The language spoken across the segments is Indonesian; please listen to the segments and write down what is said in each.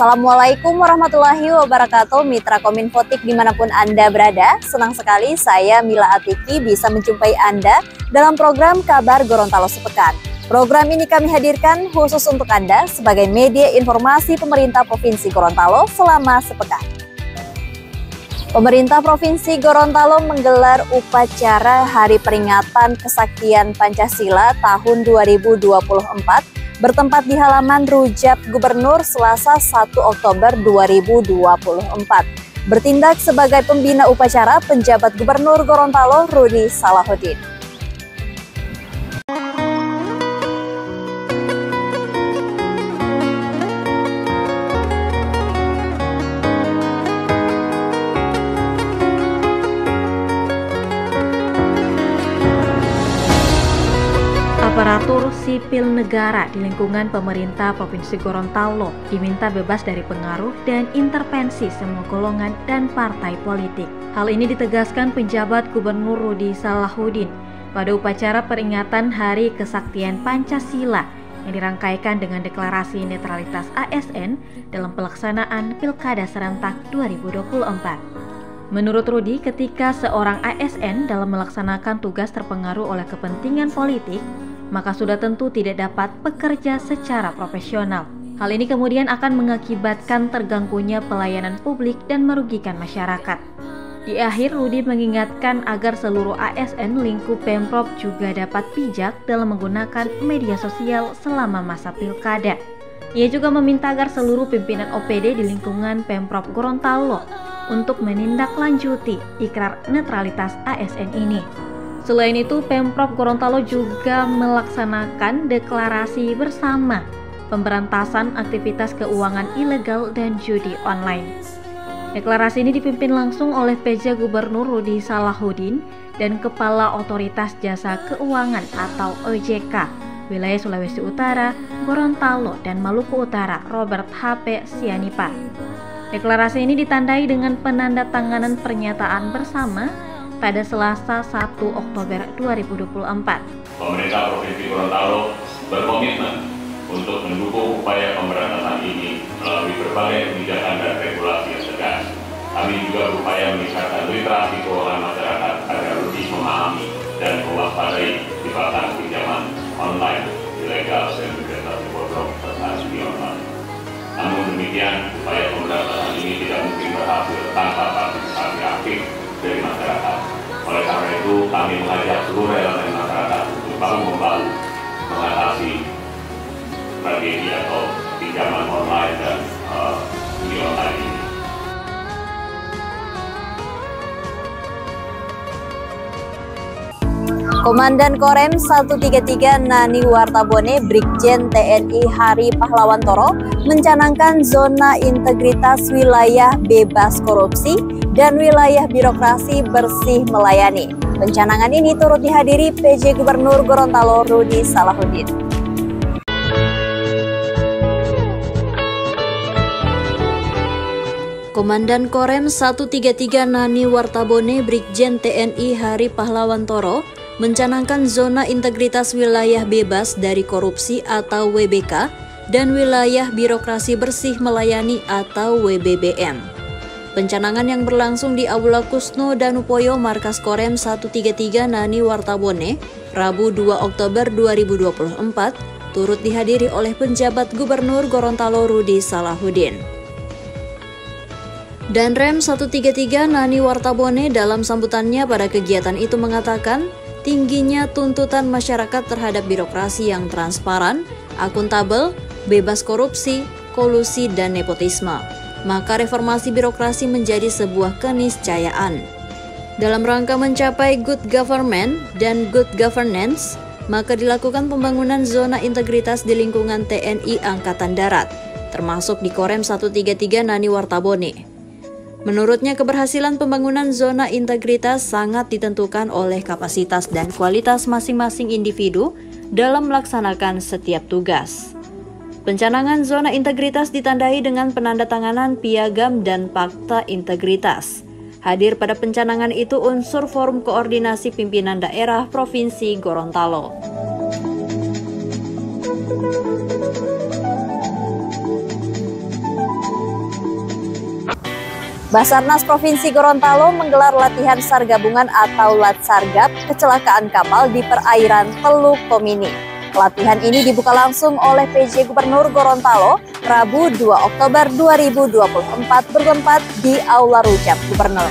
Assalamualaikum warahmatullahi wabarakatuh, Mitra Kominfotik dimanapun Anda berada. Senang sekali saya Mila Atiki bisa menjumpai Anda dalam program Kabar Gorontalo Sepekan. Program ini kami hadirkan khusus untuk Anda sebagai media informasi pemerintah Provinsi Gorontalo selama sepekan. Pemerintah Provinsi Gorontalo menggelar upacara Hari Peringatan Kesaktian Pancasila tahun 2024 bertempat di halaman Rujak Gubernur Selasa 1 Oktober 2024. Bertindak sebagai pembina upacara penjabat Gubernur Gorontalo Rudi Salahuddin. Aparatur sipil negara di lingkungan pemerintah Provinsi Gorontalo diminta bebas dari pengaruh dan intervensi semua golongan dan partai politik. Hal ini ditegaskan penjabat Gubernur Rudi Salahuddin pada upacara peringatan Hari Kesaktian Pancasila yang dirangkaikan dengan deklarasi netralitas ASN dalam pelaksanaan Pilkada Serentak 2024. Menurut Rudi, ketika seorang ASN dalam melaksanakan tugas terpengaruh oleh kepentingan politik, maka sudah tentu tidak dapat bekerja secara profesional. Hal ini kemudian akan mengakibatkan terganggunya pelayanan publik dan merugikan masyarakat. Di akhir, Rudi mengingatkan agar seluruh ASN lingkup Pemprov juga dapat bijak dalam menggunakan media sosial selama masa pilkada. Ia juga meminta agar seluruh pimpinan OPD di lingkungan Pemprov Gorontalo untuk menindaklanjuti ikrar netralitas ASN ini. Selain itu, Pemprov Gorontalo juga melaksanakan deklarasi bersama pemberantasan aktivitas keuangan ilegal dan judi online. Deklarasi ini dipimpin langsung oleh PJ Gubernur Rudi Salahuddin dan Kepala Otoritas Jasa Keuangan atau OJK Wilayah Sulawesi Utara, Gorontalo, dan Maluku Utara, Robert HP Sianipar. Deklarasi ini ditandai dengan penandatanganan pernyataan bersama pada Selasa 1 Oktober 2024. Pemerintah Provinsi Gorontalo berkomitmen untuk mendukung upaya pemberantasan ini melalui berbagai kebijakan dan regulasi yang tegas. Kami juga berupaya meningkatkan literasi keuangan masyarakat agar lebih memahami dan mewaspadai jebakan pinjaman online, ilegal, dan investasi bodong serta judi online. Namun demikian, upaya pemberantasan ini tidak mungkin berhasil tanpa partisipasi aktif dari masyarakat. Oleh karena itu, kami mengajak seluruh elemen masyarakat untuk bahu-membahu mengatasi tragedi atau pinjaman online dan judi online ini. Komandan Korem 133 Nani Wartabone Brigjen TNI Hari Pahlawan Toro mencanangkan zona integritas wilayah bebas korupsi dan wilayah birokrasi bersih melayani. Pencanangan ini turut dihadiri PJ Gubernur Gorontalo Rudi Salahuddin. Komandan Korem 133 Nani Wartabone Brigjen TNI Hari Pahlawan Toro mencanangkan zona integritas wilayah bebas dari korupsi atau WBK dan wilayah birokrasi bersih melayani atau WBBM. Pencanangan yang berlangsung di Aula Kusno Danupoyo Markas Korem 133 Nani Wartabone Rabu 2 Oktober 2024 turut dihadiri oleh penjabat Gubernur Gorontalo Rudi Salahuddin. Dan Rem 133 Nani Wartabone dalam sambutannya pada kegiatan itu mengatakan tingginya tuntutan masyarakat terhadap birokrasi yang transparan, akuntabel, bebas korupsi, kolusi, dan nepotisme. Maka reformasi birokrasi menjadi sebuah keniscayaan. Dalam rangka mencapai good government dan good governance, maka dilakukan pembangunan zona integritas di lingkungan TNI Angkatan Darat, termasuk di Korem 133 Nani Wartabone. Menurutnya, keberhasilan pembangunan zona integritas sangat ditentukan oleh kapasitas dan kualitas masing-masing individu dalam melaksanakan setiap tugas. Pencanangan zona integritas ditandai dengan penandatanganan piagam dan fakta integritas. Hadir pada pencanangan itu unsur Forum Koordinasi Pimpinan Daerah Provinsi Gorontalo. Basarnas Provinsi Gorontalo menggelar latihan SAR gabungan atau Latsargab kecelakaan kapal di perairan Teluk Tomini. Pelatihan ini dibuka langsung oleh PJ Gubernur Gorontalo Rabu 2 Oktober 2024 bertempat di Aula Rujak Gubernur.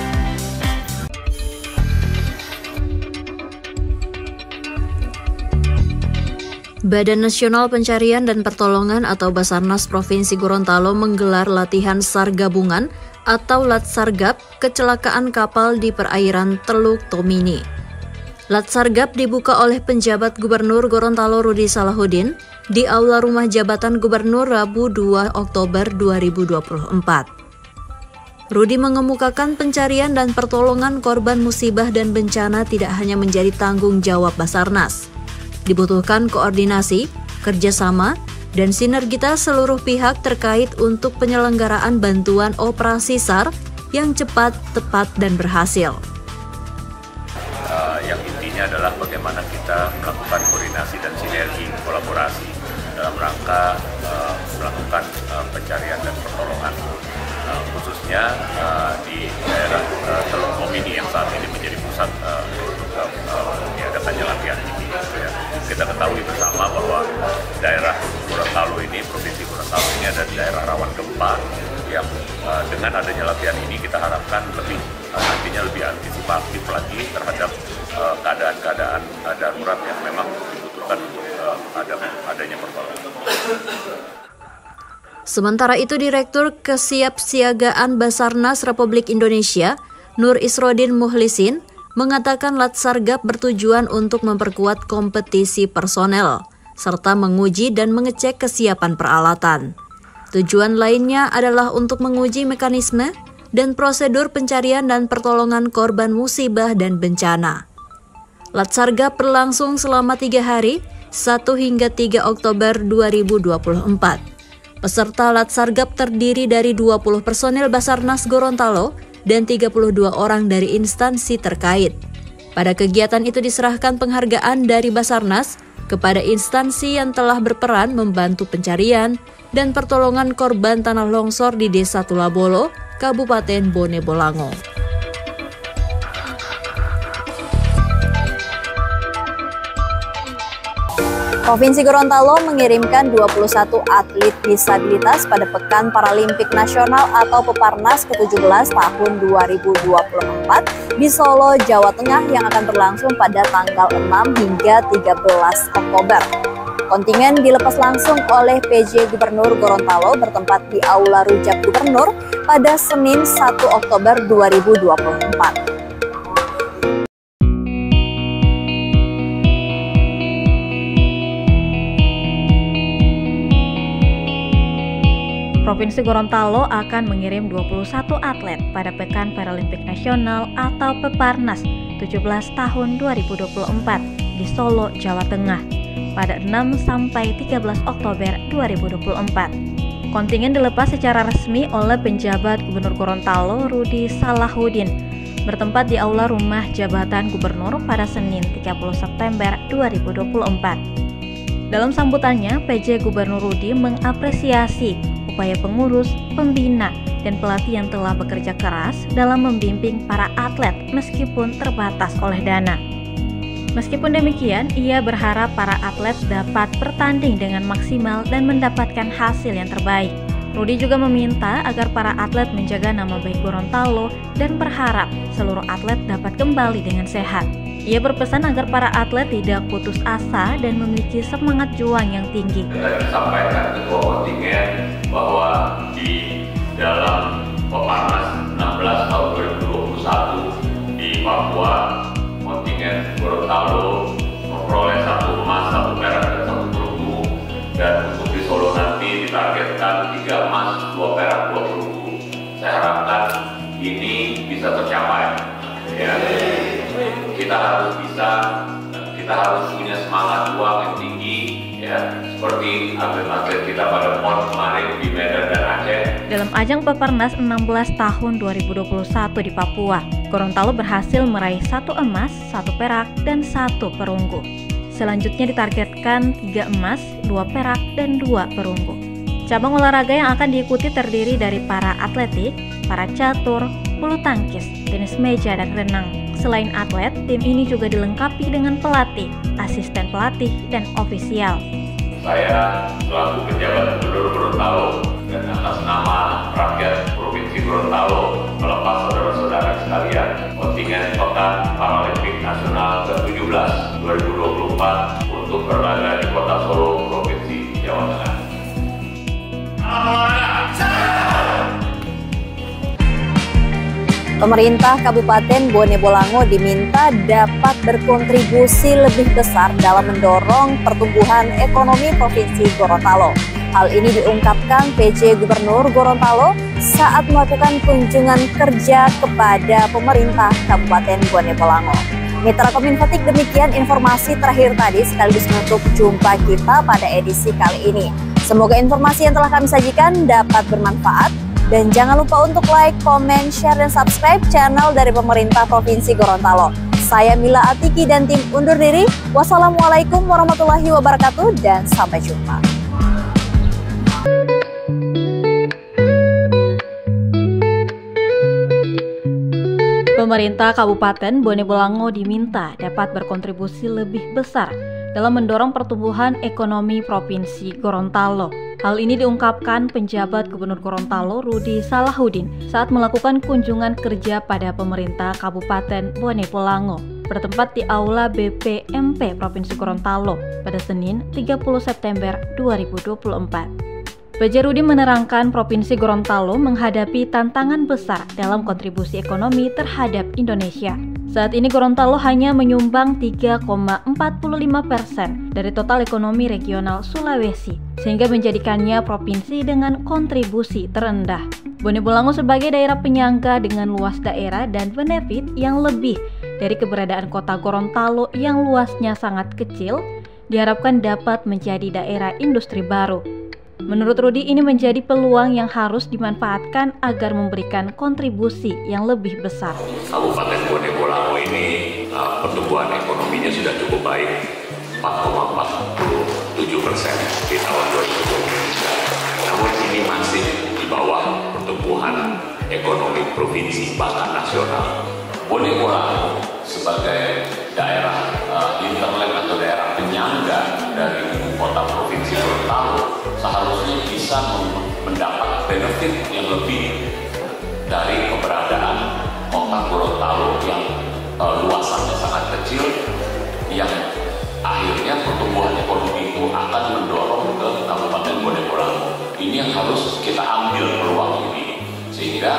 Badan Nasional Pencarian dan Pertolongan atau Basarnas Provinsi Gorontalo menggelar latihan SAR gabungan atau Latsargab kecelakaan kapal di perairan Teluk Tomini. Latsargab dibuka oleh penjabat Gubernur Gorontalo Rudi Salahuddin di Aula Rumah Jabatan Gubernur Rabu 2 Oktober 2024. Rudi mengemukakan pencarian dan pertolongan korban musibah dan bencana tidak hanya menjadi tanggung jawab Basarnas. Dibutuhkan koordinasi, kerjasama, dan sinergitas seluruh pihak terkait untuk penyelenggaraan bantuan operasi SAR yang cepat, tepat, dan berhasil. Yang intinya adalah bagaimana kita melakukan koordinasi dan sinergi kolaborasi dalam rangka melakukan pencarian dan pertolongan, khususnya di daerah Teluk Tomini yang saat ini menjadi pusat diadakannya latihan ini. Kita ketahui bersama bahwa daerah Gorontalo ini, Provinsi Gorontalo ini adalah daerah rawan gempa yang dengan adanya latihan ini kita harapkan nantinya lebih antisipatif lagi terhadap keadaan-keadaan darurat yang memang dibutuhkan untuk adanya pertolongan. Sementara itu, Direktur Kesiapsiagaan Basarnas Republik Indonesia, Nur Isrodin Muhlisin, mengatakan Latsargab bertujuan untuk memperkuat kompetisi personel, serta menguji dan mengecek kesiapan peralatan. Tujuan lainnya adalah untuk menguji mekanisme dan prosedur pencarian dan pertolongan korban musibah dan bencana. Latsargab berlangsung selama 3 hari, 1 hingga 3 Oktober 2024. Peserta Latsargab terdiri dari 20 personel Basarnas Gorontalo dan 32 orang dari instansi terkait. Pada kegiatan itu diserahkan penghargaan dari Basarnas kepada instansi yang telah berperan membantu pencarian dan pertolongan korban tanah longsor di Desa Tulabolo, Kabupaten Bone Bolango. Provinsi Gorontalo mengirimkan 21 atlet disabilitas pada Pekan Paralimpik Nasional atau Peparnas ke-17 tahun 2024 di Solo, Jawa Tengah yang akan berlangsung pada tanggal 6 hingga 13 Oktober. Kontingen dilepas langsung oleh PJ Gubernur Gorontalo bertempat di Aula Rujak Gubernur pada Senin 1 Oktober 2024. Provinsi Gorontalo akan mengirim 21 atlet pada Pekan Paralimpik Nasional atau Peparnas 17 tahun 2024 di Solo, Jawa Tengah pada 6 sampai 13 Oktober 2024. Kontingen dilepas secara resmi oleh penjabat Gubernur Gorontalo Rudi Salahuddin bertempat di Aula Rumah Jabatan Gubernur pada Senin 30 September 2024. Dalam sambutannya, PJ Gubernur Rudi mengapresiasi upaya pengurus, pembina, dan pelatih yang telah bekerja keras dalam membimbing para atlet meskipun terbatas oleh dana. Meskipun demikian, ia berharap para atlet dapat bertanding dengan maksimal dan mendapatkan hasil yang terbaik. Rudi juga meminta agar para atlet menjaga nama baik Gorontalo dan berharap seluruh atlet dapat kembali dengan sehat. Ia berpesan agar para atlet tidak putus asa dan memiliki semangat juang yang tinggi. Kita disampaikan ketua kontingen bahwa di dalam Peparnas 16 tahun 2021 di Papua, kontingen Gorontalo memperoleh 1 emas, 1 perak, dan 1 perunggu. Dan untuk di Solo nanti ditargetkan 3 emas, 2 perak, 2 perunggu. Saya harapkan ini bisa tercapai. Ya. Kita harus punya semangat juang yang tinggi, ya, seperti atlet-atlet kita pada PON kemarin di Medan dan Aceh. Dalam ajang Peparnas 16 tahun 2021 di Papua, Gorontalo berhasil meraih 1 emas, 1 perak, dan 1 perunggu. Selanjutnya ditargetkan 3 emas, 2 perak, dan 2 perunggu. Cabang olahraga yang akan diikuti terdiri dari para atletik, para catur, bulu tangkis, tenis meja, dan renang. Selain atlet, tim ini juga dilengkapi dengan pelatih, asisten pelatih, dan ofisial. Saya selaku pejabat Gubernur Gorontalo dan atas nama rakyat Provinsi Gorontalo melepas saudara-saudara sekalian kontingen Kota Paralimpik Nasional ke-17 2024 untuk berlaga di Kota Solo, Provinsi Jawa Tengah. Pemerintah Kabupaten Bone Bolango diminta dapat berkontribusi lebih besar dalam mendorong pertumbuhan ekonomi Provinsi Gorontalo. Hal ini diungkapkan PJ Gubernur Gorontalo saat melakukan kunjungan kerja kepada pemerintah Kabupaten Bone Bolango. Mitra Kominfotik, demikian informasi terakhir tadi sekaligus menutup jumpa kita pada edisi kali ini. Semoga informasi yang telah kami sajikan dapat bermanfaat. Dan jangan lupa untuk like, komen, share, dan subscribe channel dari pemerintah Provinsi Gorontalo. Saya Mila Atiki dan tim undur diri. Wassalamualaikum warahmatullahi wabarakatuh dan sampai jumpa. Pemerintah Kabupaten Bone Bolango diminta dapat berkontribusi lebih besar dalam mendorong pertumbuhan ekonomi Provinsi Gorontalo. Hal ini diungkapkan penjabat Gubernur Gorontalo Rudi Salahuddin saat melakukan kunjungan kerja pada pemerintah Kabupaten Bone Bolango bertempat di Aula BPMP Provinsi Gorontalo pada Senin 30 September 2024. PJ Rudi menerangkan Provinsi Gorontalo menghadapi tantangan besar dalam kontribusi ekonomi terhadap Indonesia. Saat ini Gorontalo hanya menyumbang 3,45% dari total ekonomi regional Sulawesi, sehingga menjadikannya provinsi dengan kontribusi terendah. Bone Bolango sebagai daerah penyangga dengan luas daerah dan benefit yang lebih dari keberadaan kota Gorontalo yang luasnya sangat kecil, diharapkan dapat menjadi daerah industri baru. Menurut Rudi, ini menjadi peluang yang harus dimanfaatkan agar memberikan kontribusi yang lebih besar. Kabupaten Bone Bolango ini pertumbuhan ekonominya sudah cukup baik, 4,47% di tahun 2023. Namun ini masih di bawah pertumbuhan ekonomi provinsi bahkan nasional. Bone Bolango sebagai daerah interland atau daerah penyangga dari ibu kota provinsi Gorontalo seharusnya bisa mendapat benefit yang lebih dari keberadaan kota Gorontalo yang luasannya sangat kecil, yang akhirnya pertumbuhan ekonomi itu akan mendorong ke Kabupaten Bone Bolango. Ini yang harus kita ambil peluang ini, sehingga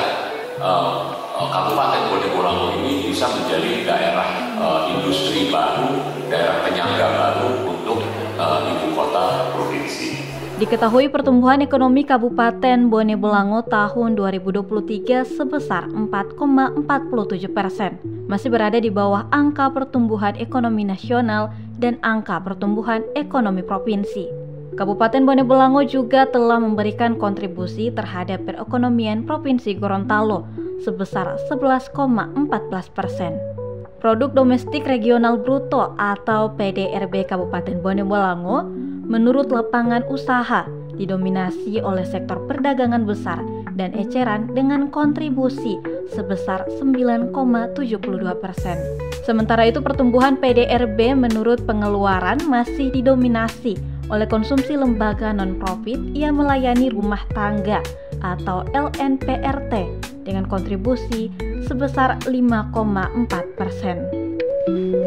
Kabupaten Bone Bolango ini bisa menjadi daerah industri baru, daerah penyangga baru untuk ibu kota provinsi. Diketahui pertumbuhan ekonomi Kabupaten Bone Bolango tahun 2023 sebesar 4,47%, masih berada di bawah angka pertumbuhan ekonomi nasional dan angka pertumbuhan ekonomi provinsi. Kabupaten Bone Bolango juga telah memberikan kontribusi terhadap perekonomian Provinsi Gorontalo sebesar 11,14%. Produk Domestik Regional Bruto atau PDRB Kabupaten Bone Bolango menurut lapangan usaha didominasi oleh sektor perdagangan besar dan eceran dengan kontribusi sebesar 9,72%. Sementara itu pertumbuhan PDRB menurut pengeluaran masih didominasi oleh konsumsi lembaga non-profit yang melayani rumah tangga atau LNPRT dengan kontribusi sebesar 5,4%.